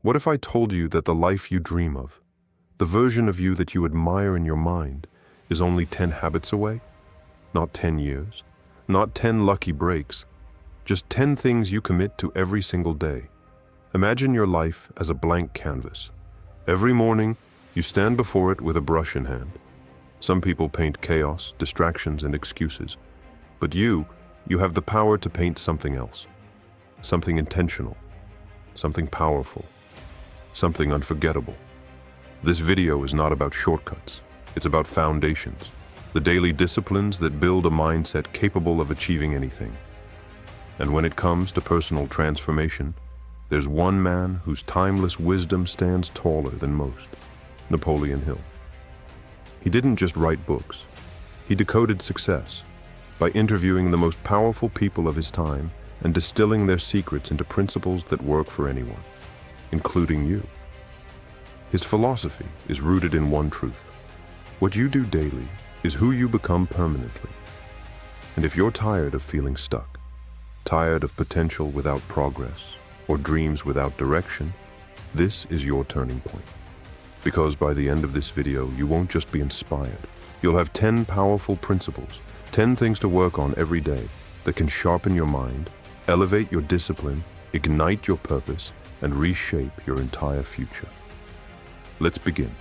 What if I told you that the life you dream of, the version of you that you admire in your mind, is only 10 habits away? Not 10 years, not 10 lucky breaks, just 10 things you commit to every single day. Imagine your life as a blank canvas. Every morning, you stand before it with a brush in hand. Some people paint chaos, distractions, and excuses. But you have the power to paint something else. Something intentional, something powerful, something unforgettable. This video is not about shortcuts. It's about foundations, the daily disciplines that build a mindset capable of achieving anything. And when it comes to personal transformation, there's one man whose timeless wisdom stands taller than most: Napoleon Hill. He didn't just write books. He decoded success by interviewing the most powerful people of his time and distilling their secrets into principles that work for anyone, including you. His philosophy is rooted in one truth: what you do daily is who you become permanently. And if you're tired of feeling stuck, tired of potential without progress, or dreams without direction, this is your turning point. Because by the end of this video, you won't just be inspired. You'll have 10 powerful principles, 10 things to work on every day that can sharpen your mind, elevate your discipline, ignite your purpose, and reshape your entire future. Let's begin.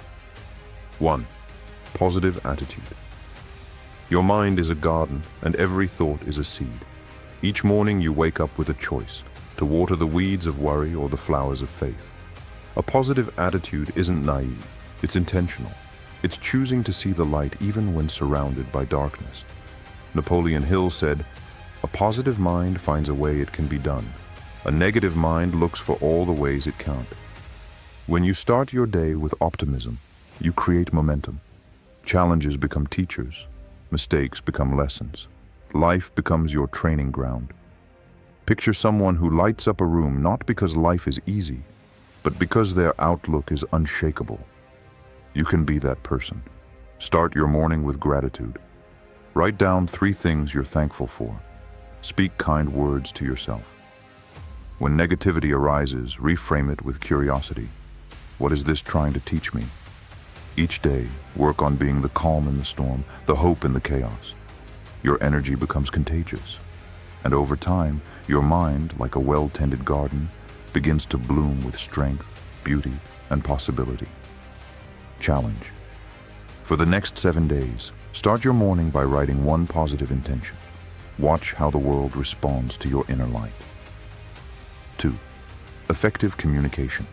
1. Positive attitude. Your mind is a garden, and every thought is a seed. Each morning you wake up with a choice: to water the weeds of worry or the flowers of faith. A positive attitude isn't naive, it's intentional. It's choosing to see the light even when surrounded by darkness. Napoleon Hill said, "A positive mind finds a way it can be done. A negative mind looks for all the ways it can't." When you start your day with optimism, you create momentum. Challenges become teachers. Mistakes become lessons. Life becomes your training ground. Picture someone who lights up a room not because life is easy, but because their outlook is unshakable. You can be that person. Start your morning with gratitude. Write down 3 things you're thankful for. Speak kind words to yourself. When negativity arises, reframe it with curiosity. What is this trying to teach me? Each day, work on being the calm in the storm, the hope in the chaos. Your energy becomes contagious. And over time, your mind, like a well-tended garden, begins to bloom with strength, beauty, and possibility. Challenge. For the next 7 days, start your morning by writing one positive intention. Watch how the world responds to your inner light. 2. Effective communication.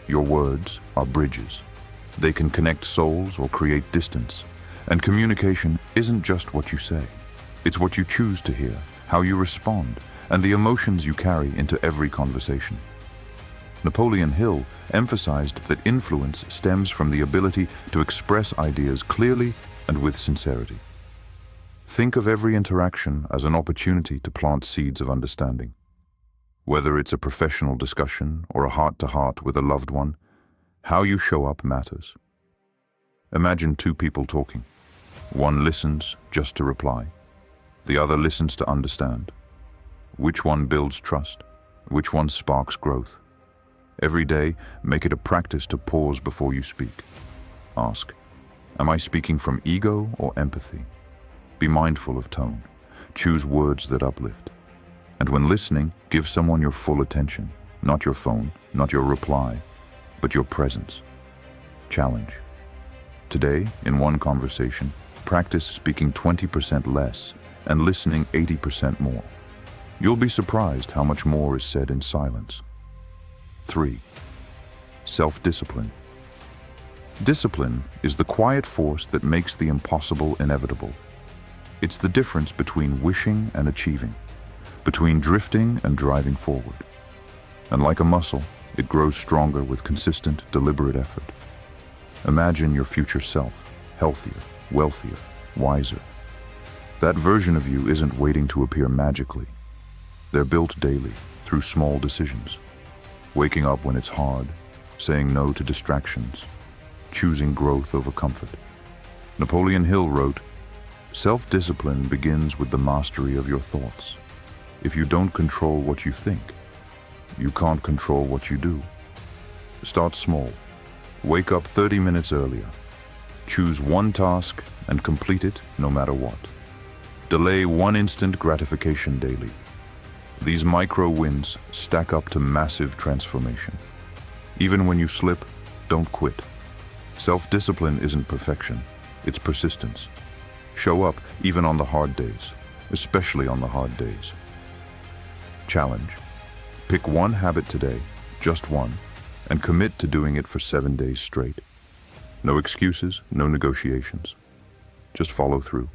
Your words are bridges. They can connect souls or create distance. And communication isn't just what you say. It's what you choose to hear, how you respond, and the emotions you carry into every conversation. Napoleon Hill emphasized that influence stems from the ability to express ideas clearly and with sincerity. Think of every interaction as an opportunity to plant seeds of understanding. Whether it's a professional discussion or a heart-to-heart with a loved one, how you show up matters. Imagine 2 people talking. One listens just to reply. The other listens to understand. Which one builds trust? Which one sparks growth? Every day, make it a practice to pause before you speak. Ask, am I speaking from ego or empathy? Be mindful of tone. Choose words that uplift. And when listening, give someone your full attention, not your phone, not your reply, but your presence. Challenge. Today, in one conversation, practice speaking 20% less and listening 80% more. You'll be surprised how much more is said in silence. 3. Self-discipline. Discipline is the quiet force that makes the impossible inevitable. It's the difference between wishing and achieving, between drifting and driving forward. And like a muscle, it grows stronger with consistent, deliberate effort. Imagine your future self, healthier, wealthier, wiser. That version of you isn't waiting to appear magically. They're built daily, through small decisions. Waking up when it's hard, saying no to distractions, choosing growth over comfort. Napoleon Hill wrote, "Self-discipline begins with the mastery of your thoughts. If you don't control what you think, you can't control what you do." Start small. Wake up 30 minutes earlier. Choose one task and complete it no matter what. Delay one instant gratification daily. These micro wins stack up to massive transformation. Even when you slip, don't quit. Self-discipline isn't perfection, it's persistence. Show up even on the hard days, especially on the hard days. Challenge. Pick one habit today, just one, and commit to doing it for 7 days straight. No excuses, no negotiations. Just follow through.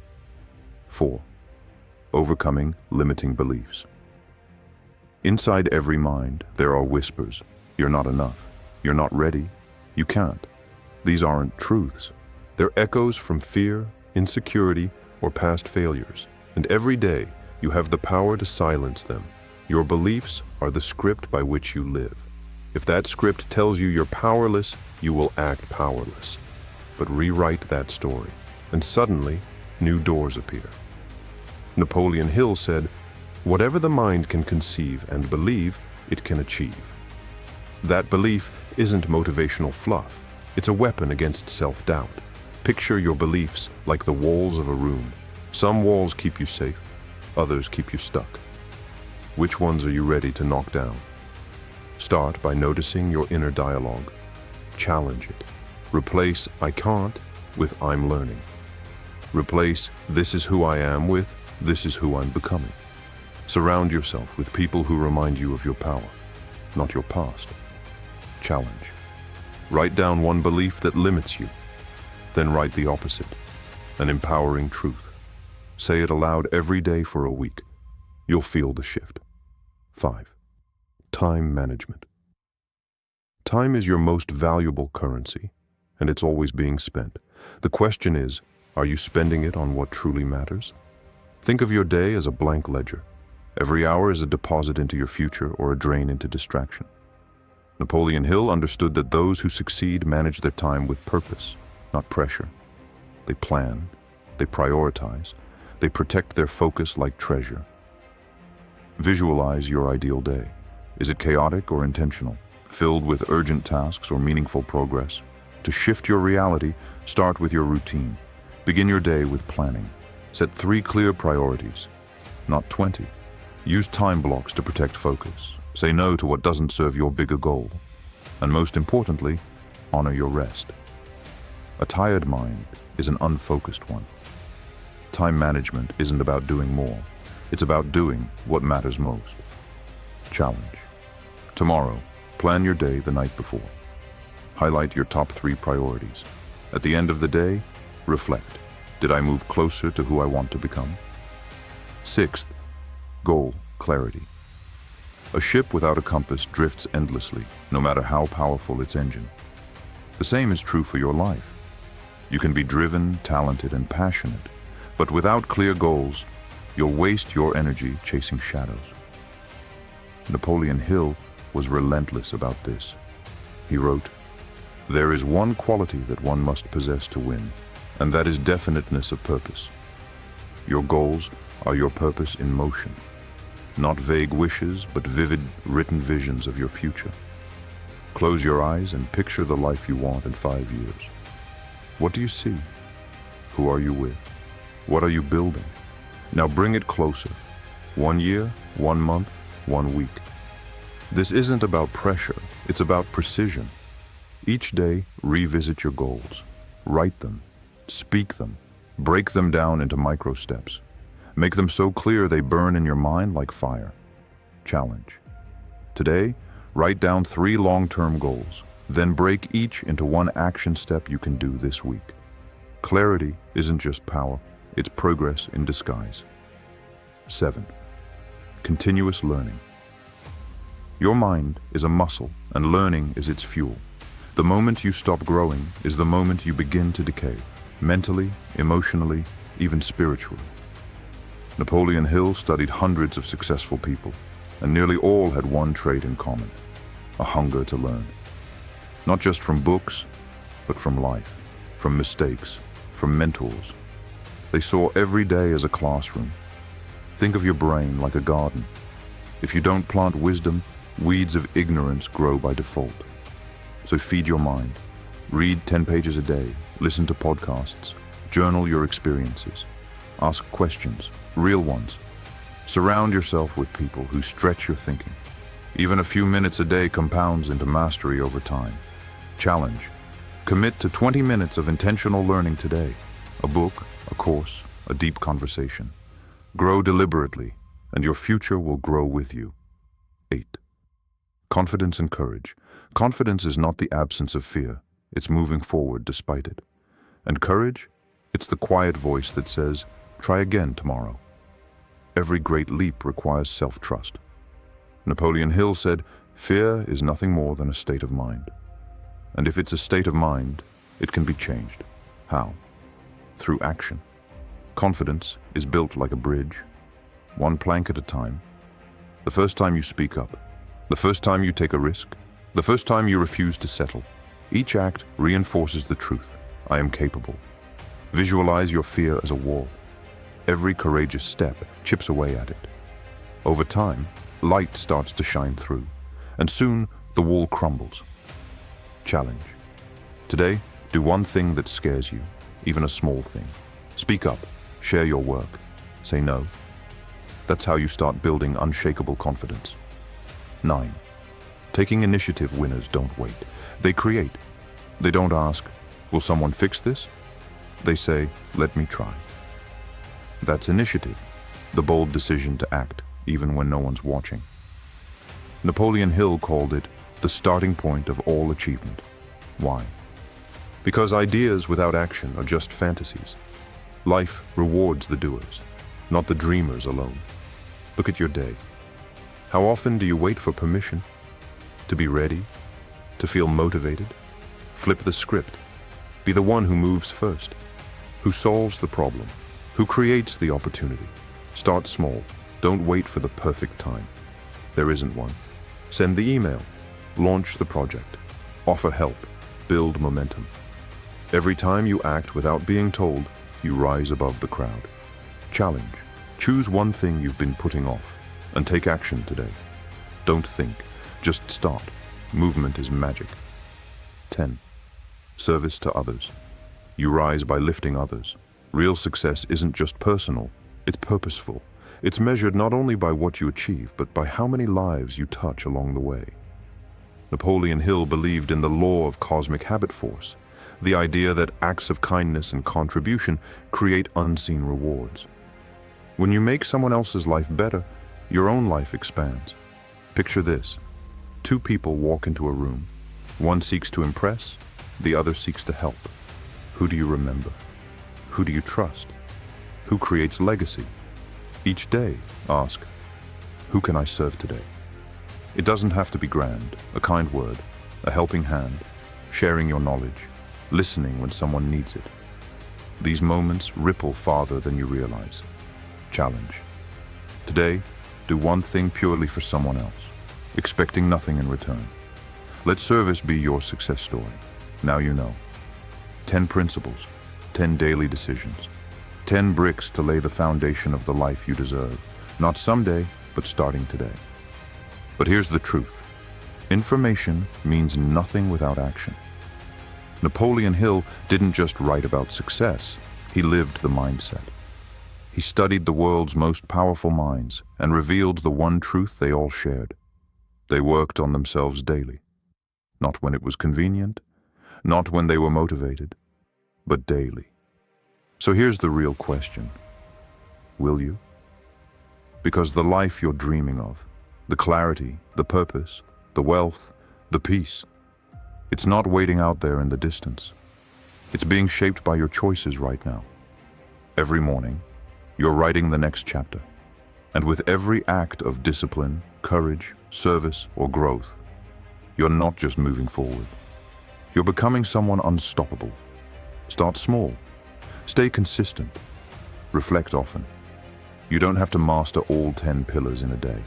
4. Overcoming limiting beliefs. Inside every mind, there are whispers. You're not enough. You're not ready. You can't. These aren't truths. They're echoes from fear, insecurity, or past failures. And every day, you have the power to silence them. Your beliefs are the script by which you live. If that script tells you you're powerless, you will act powerless. But rewrite that story, and suddenly, new doors appear. Napoleon Hill said, "Whatever the mind can conceive and believe, it can achieve." That belief isn't motivational fluff. It's a weapon against self-doubt. Picture your beliefs like the walls of a room. Some walls keep you safe, others keep you stuck. Which ones are you ready to knock down? Start by noticing your inner dialogue. Challenge it. Replace "I can't" with "I'm learning." Replace "this is who I am" with "this is who I'm becoming." Surround yourself with people who remind you of your power, not your past. Challenge. Write down one belief that limits you. Then write the opposite, an empowering truth. Say it aloud every day for a week. You'll feel the shift. 5. Time management. Time is your most valuable currency, and it's always being spent. The question is, are you spending it on what truly matters? Think of your day as a blank ledger. Every hour is a deposit into your future or a drain into distraction. Napoleon Hill understood that those who succeed manage their time with purpose, not pressure. They plan, they prioritize, they protect their focus like treasure. Visualize your ideal day. Is it chaotic or intentional? Filled with urgent tasks or meaningful progress? To shift your reality, start with your routine. Begin your day with planning. Set 3 clear priorities, not 20. Use time blocks to protect focus. Say no to what doesn't serve your bigger goal. And most importantly, honor your rest. A tired mind is an unfocused one. Time management isn't about doing more. It's about doing what matters most. Challenge. Tomorrow, plan your day the night before. Highlight your top 3 priorities. At the end of the day, reflect. Did I move closer to who I want to become? 6th, goal clarity. A ship without a compass drifts endlessly, no matter how powerful its engine. The same is true for your life. You can be driven, talented, and passionate, but without clear goals, you'll waste your energy chasing shadows. Napoleon Hill was relentless about this. He wrote, "There is one quality that one must possess to win, and that is definiteness of purpose. Your goals are your purpose in motion, not vague wishes, but vivid, written visions of your future. Close your eyes and picture the life you want in 5 years. What do you see? Who are you with? What are you building? Now bring it closer. 1 year, 1 month, 1 week. This isn't about pressure, it's about precision. Each day, revisit your goals. Write them, speak them, break them down into micro steps. Make them so clear they burn in your mind like fire. Challenge. Today, write down 3 long-term goals, then break each into one action step you can do this week. Clarity isn't just power, it's progress in disguise. 7. Continuous learning. Your mind is a muscle, and learning is its fuel. The moment you stop growing is the moment you begin to decay, mentally, emotionally, even spiritually. Napoleon Hill studied hundreds of successful people, and nearly all had one trait in common: a hunger to learn. Not just from books, but from life, from mistakes, from mentors. They saw every day as a classroom. Think of your brain like a garden. If you don't plant wisdom, weeds of ignorance grow by default. So feed your mind. Read 10 pages a day, listen to podcasts, journal your experiences. Ask questions, real ones. Surround yourself with people who stretch your thinking. Even a few minutes a day compounds into mastery over time. Challenge. Commit to 20 minutes of intentional learning today. A book, a course, a deep conversation. Grow deliberately, and your future will grow with you. 8. Confidence and courage. Confidence is not the absence of fear. It's moving forward despite it. And courage? It's the quiet voice that says, try again tomorrow. Every great leap requires self-trust. Napoleon Hill said, fear is nothing more than a state of mind. And if it's a state of mind, it can be changed. How? Through action. Confidence is built like a bridge, one plank at a time. The first time you speak up, the first time you take a risk, the first time you refuse to settle, each act reinforces the truth. I am capable. Visualize your fear as a wall. Every courageous step chips away at it. Over time, light starts to shine through, and soon the wall crumbles. Challenge. Today, do one thing that scares you, even a small thing. Speak up, share your work, say no. That's how you start building unshakable confidence. 9. Taking initiative winners don't wait. They create. They don't ask, will someone fix this? They say, let me try. That's initiative, the bold decision to act, even when no one's watching. Napoleon Hill called it the starting point of all achievement. Why? Because ideas without action are just fantasies. Life rewards the doers, not the dreamers alone. Look at your day. How often do you wait for permission? To be ready? To feel motivated? Flip the script. Be the one who moves first, who solves the problem, who creates the opportunity. Start small. Don't wait for the perfect time. There isn't one. Send the email. Launch the project. Offer help. Build momentum. Every time you act without being told, you rise above the crowd. Challenge. Choose one thing you've been putting off and take action today. Don't think, just start. Movement is magic. 10. Service to others. You rise by lifting others. Real success isn't just personal, it's purposeful. It's measured not only by what you achieve, but by how many lives you touch along the way. Napoleon Hill believed in the law of cosmic habit force, the idea that acts of kindness and contribution create unseen rewards. When you make someone else's life better, your own life expands. Picture this. 2 people walk into a room. One seeks to impress, the other seeks to help. Who do you remember? Who do you trust? Who creates legacy? Each day, ask, who can I serve today? It doesn't have to be grand. A kind word, a helping hand, sharing your knowledge, listening when someone needs it. These moments ripple farther than you realize. Challenge. Today, do one thing purely for someone else, expecting nothing in return. Let service be your success story. Now you know. 10 principles, 10 daily decisions, 10 bricks to lay the foundation of the life you deserve. Not someday, but starting today. But here's the truth. Information means nothing without action. Napoleon Hill didn't just write about success, he lived the mindset. He studied the world's most powerful minds and revealed the one truth they all shared. They worked on themselves daily. Not when it was convenient, not when they were motivated, but daily. So here's the real question. Will you? Because the life you're dreaming of, the clarity, the purpose, the wealth, the peace, it's not waiting out there in the distance. It's being shaped by your choices right now. Every morning, you're writing the next chapter. And with every act of discipline, courage, service, or growth, you're not just moving forward. You're becoming someone unstoppable. Start small. Stay consistent. Reflect often. You don't have to master all 10 pillars in a day.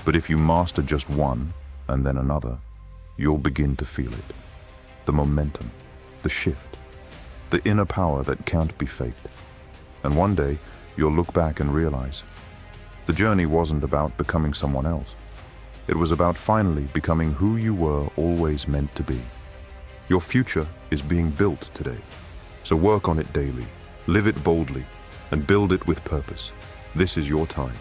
But if you master just one, and then another, you'll begin to feel it. The momentum, the shift, the inner power that can't be faked. And one day, you'll look back and realize, the journey wasn't about becoming someone else. It was about finally becoming who you were always meant to be. Your future is being built today. So work on it daily, live it boldly, and build it with purpose. This is your time.